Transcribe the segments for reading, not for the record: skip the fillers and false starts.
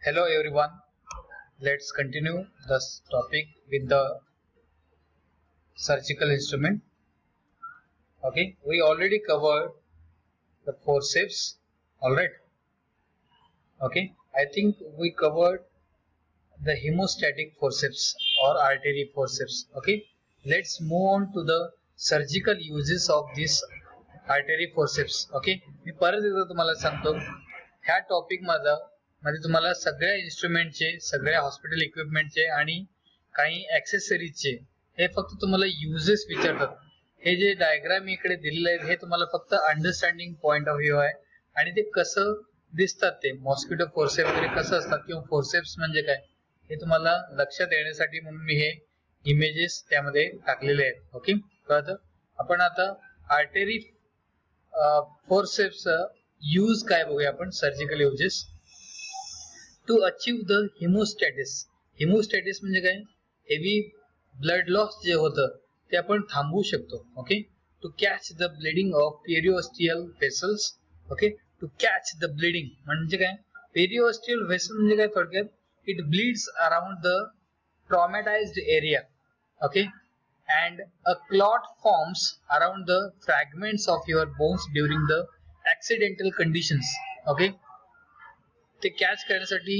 Hello everyone. Let's continue this topic with the surgical instrument. Okay, we already covered the forceps. All right. Okay, I think we covered the hemostatic forceps or artery forceps. Okay, let's move on to the surgical uses of this artery forceps. Okay, मी परत एकदा तुम्हाला सांगतो ह्या topic मध्ये तुम्हाला सगळ्या इन्स्ट्रुमेंटचे, सगळ्या hospital इक्विपमेंटचे आणि काही ॲक्सेसरीजचे हे फक्त तुम्हाला युजेस विचारतात. हे जे डायग्राम इकडे दिलेले आहेत हे तुम्हाला फक्त अंडरस्टँडिंग पॉइंट ऑफ व्ह्यू आहे आणि ते कसं दिसतात, ते मॉस्किटो फोर्सेप वगैरे कसं असतात किंवा फोर्सेप्स म्हणजे काय हे तुम्हाला लक्षात येण्यासाठी म्हणून मी हे इमेजेस त्यामध्ये टाकलेले आहेत. ओके, कळतं? आपण आता आर्टरी फोर्सेप्स यूज काय बघूया आपण. Surgical uses to achieve the haemostasis. Haemostasis म्हणजे काय? हेवी ब्लड लॉस जे होतं ते आपण थांबवू शकतो. Okay, to catch the bleeding of periosteal vessels. Okay, to catch the bleeding म्हणजे काय? पेरिओस्टियल व्हेसल म्हणजे काय थोडक्यात? It bleeds around the traumatised area. Okay, and a clot forms around the fragments of your bones during the accidental conditions. Okay, ते catch करण्यासाठी,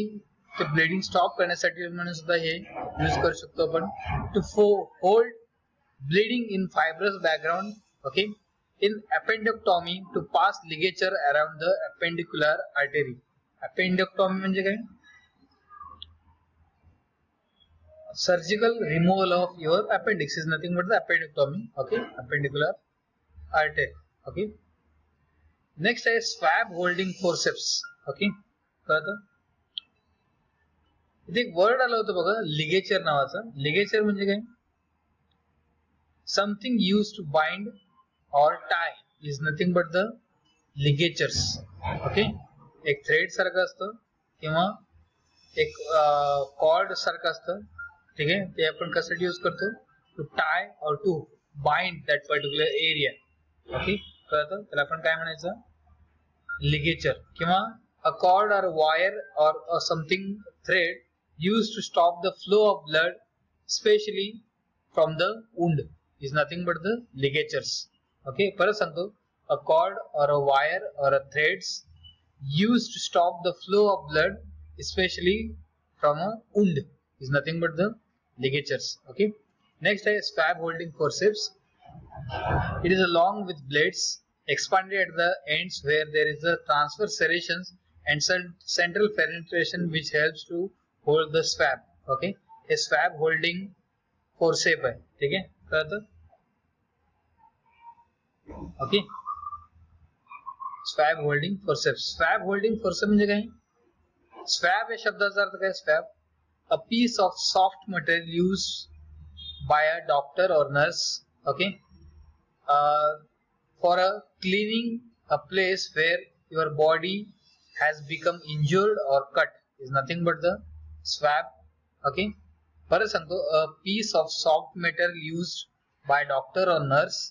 ते bleeding stop करण्यासाठी म्हणून सुद्धा हे यूज करू शकतो आपण. To hold bleeding in fibrous background. Okay, in appendectomy to pass ligature around the appendicular artery. Appendectomy म्हणजे काय? Surgical removal of your appendix is nothing but the appendectomy. Okay, appendicular artery. Okay, next is swab holding forceps. Okay, कळतं? इथे एक word आला होता बघा, ligature नावाचा. Ligature म्हणजे काय? Something use to bind or tie is nothing but the ligatures. Okay, एक थ्रेड सारखं असतं किंवा एक कॉर्ड सारखं असतं. ठीक आहे, ते आपण कशासाठी यूज करतो? To tie or to bind that particular area. Okay, कळतं? त्याला आपण काय म्हणायचं? लिगेचर. किंवा a cord or wire or something thread use to stop the flow of blood specially from the wound is nothing but the ligatures. Okay, परत सांगतो. A cord or a wire or a threads use to stop the flow of blood specially from a wound is nothing but the ligatures. Okay, next is swab holding forceps. It is along with blades expanded at the ends where there is a transverse serrations and central penetration which helps to hold the swab. Okay, a swab holding forceps है. ठीक है, कळतं? Okay, swab holding forceps. Swab holding forceps म्हणजे काय? Swab या शब्दाचा अर्थ काय? Swab a piece of soft material used by a doctor or nurse, okay, for a cleaning a place where your body has become injured or cut is nothing but the swab. Okay, परत सांगतो. a piece of soft material used by doctor or nurse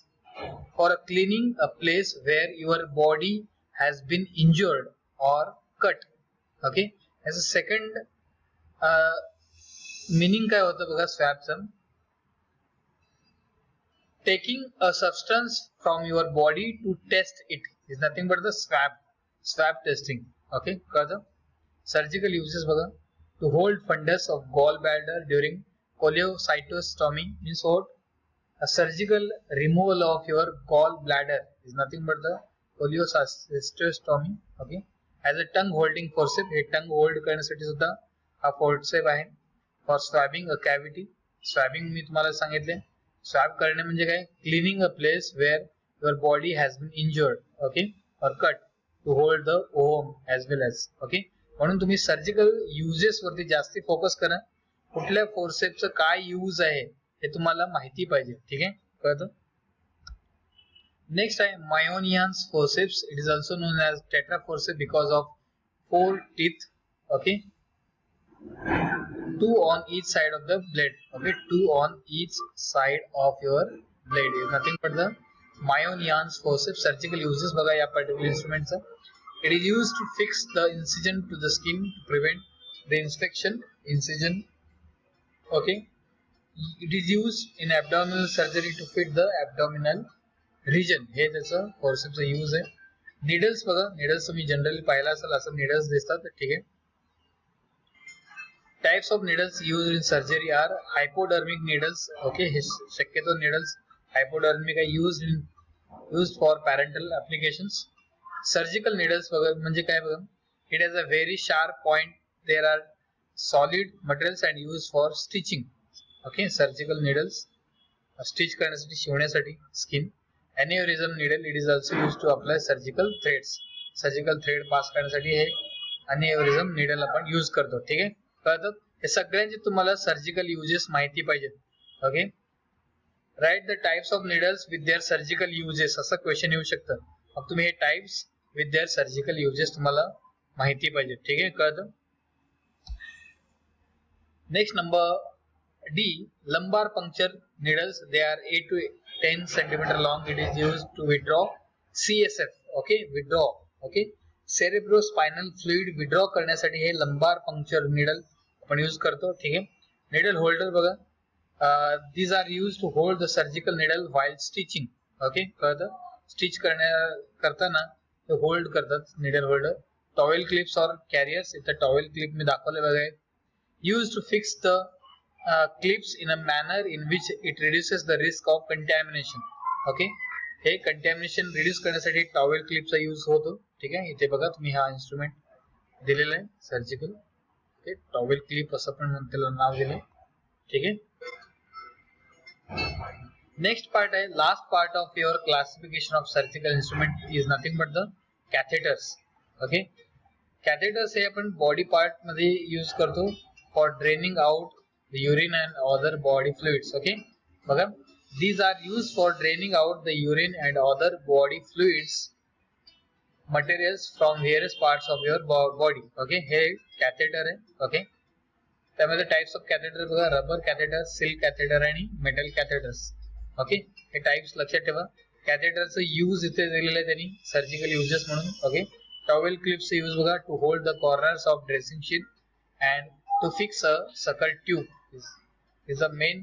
for a cleaning a place where your body has been injured or cut. Okay, as a second meaning काय होतं बघा स्वॅबचं? Taking a substance from your body to test it is nothing but the swab testing. Okay, कळतं? Surgical uses बघा. To hold fundus of gall bladder during cholecystostomy means what? A surgical removal of your gall bladder is nothing but the cholecystostomy. Okay, as a tongue holding forcep. हे tongue hold करण्यासाठी सुद्धा हा forceps आहे. For स्वॅबिंग a cavity. स्वॅबिंग मी तुम्हाला सांगितले. Swab करणे म्हणजे काय? Cleaning a place where your body has been injured. Okay, or cut to hold the ovum as well as. Okay, म्हणून तुम्ही सर्जिकल युजेस वरती जास्ती फोकस करा. कुठल्या फोर्सेपचं काय यूज आहे हे तुम्हाला माहिती पाहिजे. ठीक आहे, कळतं? नेक्स्ट आहे मायोनियन्स forceps. It is also known as tetra forcep because of 4 teeth. Okay, 2 on each side of the blade. Okay, 2 on each side of your blade is nothing but the Myonians forceps. Surgical uses बघा या particular instrument चा. It is used to fix the incision to the skin to prevent the incision. Okay, it is used in abdominal surgery to fit the abdominal region. हे त्याचं forceps use आहे. Needles बघा, needles तुम्ही generally पाहिला असेल, असं needles दिसतात. ठीक आहे. Types of needles used in surgery are hypodermic needles. Okay, शक्यतो needles hypodermic are used for parenteral applications. Surgical needles म्हणजे काय बघा, it has a very sharp point. There are solid materials and used for stitching. Okay, surgical needles stitch करण्यासाठी, शिवण्यासाठी skin. Aneurysm needle, it is also used to apply surgical threads. Surgical thread pass करण्यासाठी हे aneurysm needle आपण use करतो. ठीक आहे, कळतं? हे सगळ्यांचे तुम्हाला सर्जिकल युजेस माहिती पाहिजेत. Okay, write the types of needles with their surgical uses, असं क्वेश्चन येऊ शकतं. मग तुम्ही हे types with their surgical uses तुम्हाला माहिती पाहिजेत. ठीक आहे, कळतं? Next number D, lumbar puncture needles. They are 8 to 10 centimeter long. It is used to withdraw CSF. Okay, withdraw. Okay, cerebrospinal fluid withdraw करण्यासाठी हे lumbar puncture needle आपण use करतो. ठीक आहे. Needle holder बघा, these are used to hold the surgical needle while stitching. Okay, कळतं? Stitch करताना ते होल्ड करतात needle holder. Towel clips or carriers, इथं towel clip मी दाखवले बघा, used to fix the clips in a manner in which it reduces the risk of contamination. Okay, हे contamination reduce करण्यासाठी towel clip चा use होतो. ठीक आहे, इथे बघा तुम्ही हा इन्स्ट्रुमेंट दिलेला आहे सर्जिकल. ओके, towel clip असं पण त्याला नाव दिलंय. ठीक आहे. नेक्स्ट पार्ट आहे, last part of your classification of surgical instrument is nothing but the catheters. Okay, catheters हे आपण बॉडी पार्ट मध्ये यूज करतो for draining out the urine and other body fluids. Okay, बघा, these are used for draining out the urine and other body fluids materials from various parts of your body. Okay, हे catheter आहे. Okay, त्यामध्ये types of catheter बघा, rubber catheter, silk catheter आणि metal catheters. Okay, हे types लक्षात ठेवा. कॅथेटरचं use इथे दिलेलं आहे त्यांनी सर्जिकल युजेस म्हणून. ओके, टॉवेल क्लिप्स यूज बघा, to hold the corners of dressing sheet and to fix a sucker tube is the main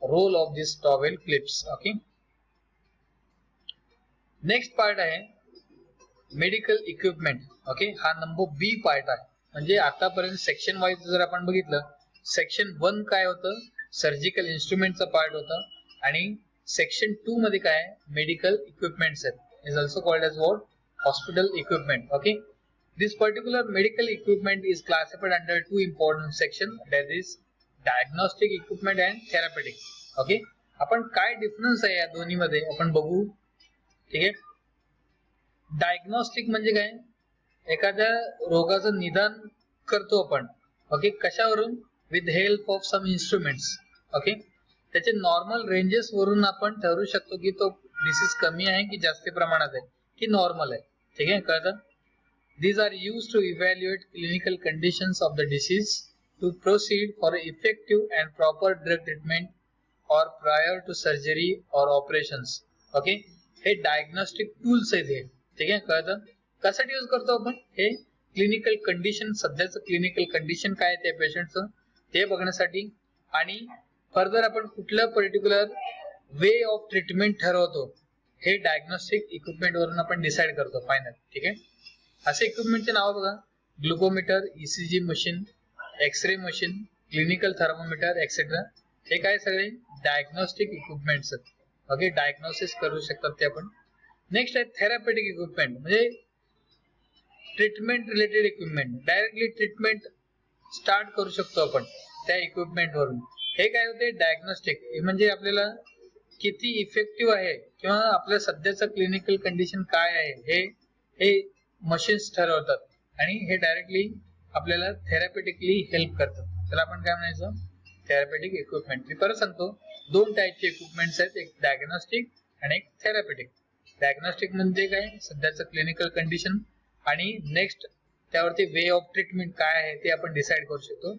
role of this towel clips. Okay, next part आहे medical equipment. Okay, हा number बी part आहे. म्हणजे आतापर्यंत section wise जर आपण बघितलं, section 1 काय होतं, सर्जिकल इन्स्ट्रुमेंटचा पार्ट होता, आणि सेक्शन 2 मध्ये काय, मेडिकल इक्विपमेंट्स आहेत. Is also called as what, hospital equipment. Okay, this particular medical equipment is classified under two important sections, that is diagnostic equipment and therapeutic. Okay, आपण काय difference आहे या दोन्ही मध्ये आपण बघू. ठीक आहे, डायग्नोस्टिक म्हणजे काय, एखाद्या रोगाचं निदान करतो आपण. ओके, कशावरून, with help of some instruments. Okay, त्याचे नॉर्मल रेंजेस वरून आपण ठरवू शकतो की तो डिसीज कमी आहे की जास्त प्रमाणात आहे की नॉर्मल आहे. ठीक आहे, कळतं? These are used to evaluate clinical conditions of the disease to proceed for effective and proper drug treatment or prior to surgery or operations. Okay, हे diagnostic tools आहेत हे. ठीक आहे, कळतं? कशासाठी यूज करतो आपण, हे क्लिनिकल कंडिशन, सध्याचं क्लिनिकल कंडिशन काय आहे त्या पेशंटचं ते बघण्यासाठी, आणि फर्दर आपण कुठलं पर्टिक्युलर वे ऑफ ट्रीटमेंट ठरवतो हे डायग्नोस्टिक इक्विपमेंट वरून आपण डिसाइड करतो फायनल. ठीक आहे, असे इक्विपमेंटचे नाव बघा, glucometer, ECG machine, x-ray machine, clinical thermometer etcetera. हे काय सगळे डायग्नोस्टिक इक्विपमेंट्स आहेत. ओके, डायग्नोसिस करू शकतात ते आपण. नेक्स्ट आहे थेरापेटिक इक्विपमेंट, म्हणजे treatment related equipment. Directly treatment start करू शकतो आपण त्या इक्विपमेंट वरून. हे काय होते, डायग्नोस्टिक म्हणजे आपल्याला किती इफेक्टिव्ह आहे किंवा आपल्या सध्याचं क्लिनिकल कंडिशन काय आहे हे मशीन्स ठरवतात, आणि हे डायरेक्टली आपल्याला थेरापेटिकली हेल्प करतात. त्याला आपण काय म्हणायचं, थेरापेटिक इक्विपमेंट. मी परत सांगतो, दोन टाईपचे इक्विपमेंट्स आहेत, एक डायग्नोस्टिक आणि एक थेरापेटिक. डायग्नोस्टिक म्हणजे काय, सध्याचं क्लिनिकल कंडिशन, आणि नेक्स्ट त्यावरती वे ऑफ ट्रीटमेंट काय आहे ते आपण डिसाइड करू शकतो.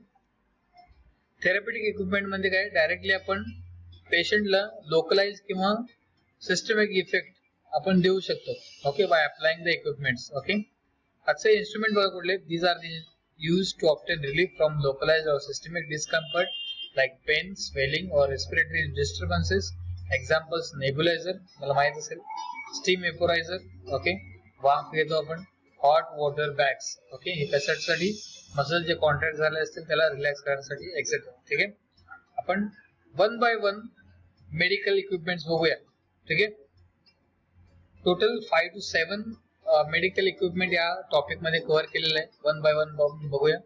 थेरापेटिक इक्विपमेंट म्हणजे काय, डायरेक्टली आपण पेशंटला लोकलाइज किंवा सिस्टमिक इफेक्ट आपण देऊ शकतो. Okay, by applying the equipments. Okay, आजचे इन्स्ट्रुमेंट बघा कुठले, these are the used to obtain relief from localized or systemic discomfort like pain, swelling or respiratory disturbances. Examples nebulizer, मला माहित असेल, steam vaporizer, ओके, वाफ घेतो आपण, hot water bags, ओके, हे कशासाठी, मसल जे कॉन्ट्रॅक्ट झाले असतील त्याला रिलॅक्स करण्यासाठी एक्सेट्रा. ठीक आहे, आपण one by one medical equipments बघूया. ठीक आहे, टोटल 5 to 7 मेडिकल इक्विपमेंट या टॉपिक मध्ये कव्हर केलेलं आहे. वन बाय वन बघूया.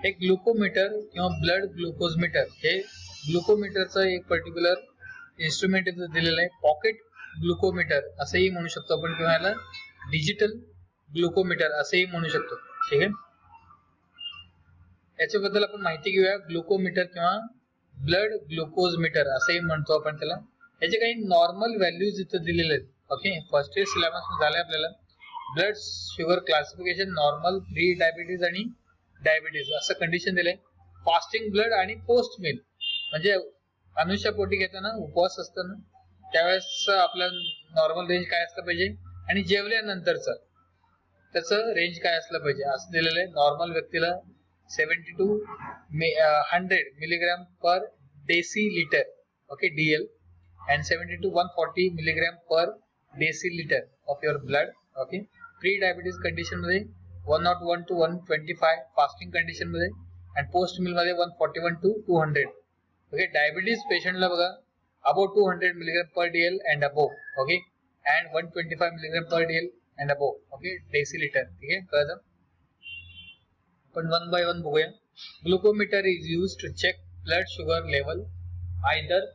एक ग्लुकोमीटर किंवा ब्लड ग्लुकोज मीटर, हे ग्लुकोमीटरचं एक पर्टिक्युलर इन्स्ट्रुमेंट इथं दिलेलं आहे. पॉकेट ग्लुकोमीटर असंही म्हणू शकतो आपण, किंवा याला डिजिटल ग्लुकोमीटर असंही म्हणू शकतो. ठीक आहे, याच्याबद्दल आपण माहिती घेऊया. ग्लुकोमीटर किंवा ब्लड ग्लुकोज मीटर असंही म्हणतो आपण त्याला. याचे काही नॉर्मल व्हॅल्यूज इथं दिलेले आहेत. ओके, फर्स्ट इयर सिलेबस झाले आपल्याला. Blood sugar classification, normal, pre diabetes आणि डायबिटीज असं कंडिशन दिलंय. फास्टिंग ब्लड आणि पोस्ट मील, म्हणजे अनुषा पोटी घेताना, उपवास असताना त्यावेळेस आपलं नॉर्मल रेंज काय असलं पाहिजे आणि जेवल्यानंतरचं त्याचं रेंज काय असलं पाहिजे असं दिलेलं आहे. नॉर्मल व्यक्तीला 70 to 100 milligram per decilitre, okay, DL, and 70 to 140 milligram per decilitre of your blood. Okay, pre diabetes condition मध्ये 101 to 125, फास्टिंग कंडिशन मध्ये, आणि पोस्ट मील मध्ये 141 to 200. ओके, डायबिटीज पेशंटला बघा above 200 milligram per DL and above, okay, and 125 milligram per DL and above, okay, decilitre. ठीक आहे, कळलं. पण वन बाय वन बघूया. Glucometer is used to check blood sugar level. Either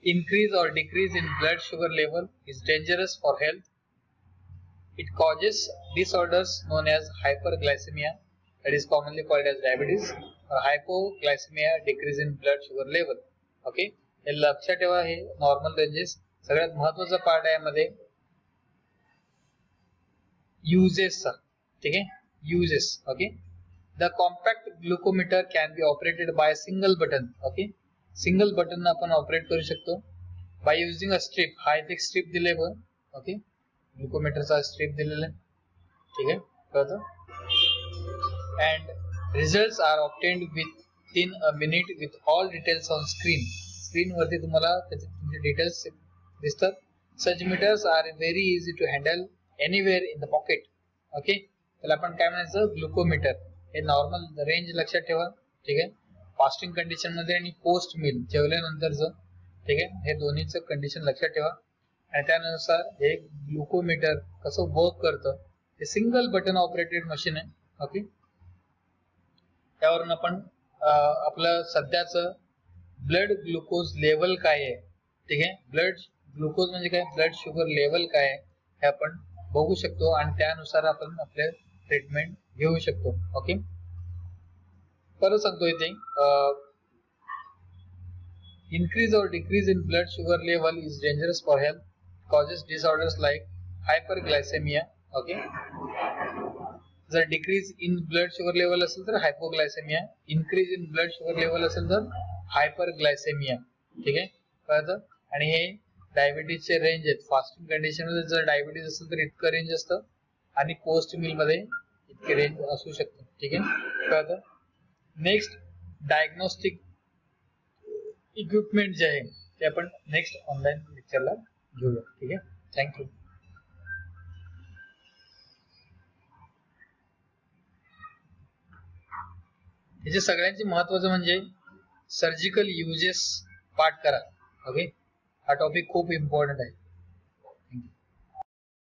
increase or decrease in blood sugar level is dangerous for health. It causes disorders known as hyperglycemia, that is commonly called as diabetes, or hypoglycemia, decrease in blood sugar level. Okay, हे लक्षात ठेवा. हे normal ranges सगळ्यात महत्वाचा part आहे यामध्ये युजेसचा. ठीक आहे, uses. Okay, the compact glucometer can be operated by single button. Okay, single button आपण ऑपरेट करू शकतो बाय युजिंग अ स्ट्रिप. हा इथे स्ट्रिप दिले बघ. ओके, ग्लुकोमीटरचा स्ट्रिप दिलेला आहे. ठीक आहे, कळतं. And results are obtained within a minute with all details on screen. Screen वरती तुम्हाला त्याचे तुमचे डिटेल्स दिसतात. Such meters are very easy to handle anywhere in the pocket. Okay, त्याला आपण काय म्हणायचं, ग्लुकोमीटर. हे नॉर्मल रेंज लक्षात ठेवा. ठीक आहे, फास्टिंग कंडिशन मध्ये आणि पोस्ट मील जेवल्यानंतरचं. ठीक आहे, हे दोन्हीचं कंडिशन लक्षात ठेवा. आणि त्यानुसार हे ग्लुकोमीटर कसं वर्क करतं. हे सिंगल बटन ऑपरेटेड मशीन आहे. ओके, त्यावरून आपण आपलं सध्याचं ब्लड ग्लुकोज लेवल काय आहे. ठीक आहे, ब्लड ग्लुकोज म्हणजे काय, ब्लड शुगर लेवल काय आहे हे आपण बघू शकतो आणि त्यानुसार आपण आपले ट्रीटमेंट घेऊ शकतो. ओके, परत सांगतो इथे, increase or decrease in blood sugar level is dangerous for health, causes disorders like hyperglycemia. Okay, जर decrease in blood sugar level असेल तर hypoglycaemia, increase in blood sugar level असेल तर हायपरग्लायसेमिया. ठीक आहे, कळतं. आणि हे डायबिटीजचे रेंज आहेत. फास्टिंग कंडिशन मध्ये जर डायबिटीज असेल तर इतकं रेंज असतं आणि पोस्ट मील मध्ये इतके रेंज असू शकतं. ठीक आहे, कळतं. नेक्स्ट, डायग्नोस्टिक इक्विपमेंट जे आहे ते आपण नेक्स्ट ऑनलाईन लेक्चरला घेऊया. ठीक आहे, थँक्यू. याचे सगळ्यांचे महत्वाचं म्हणजे सर्जिकल युजेस पाठ करा. ओके, हा टॉपिक खूप इम्पॉर्टंट आहे.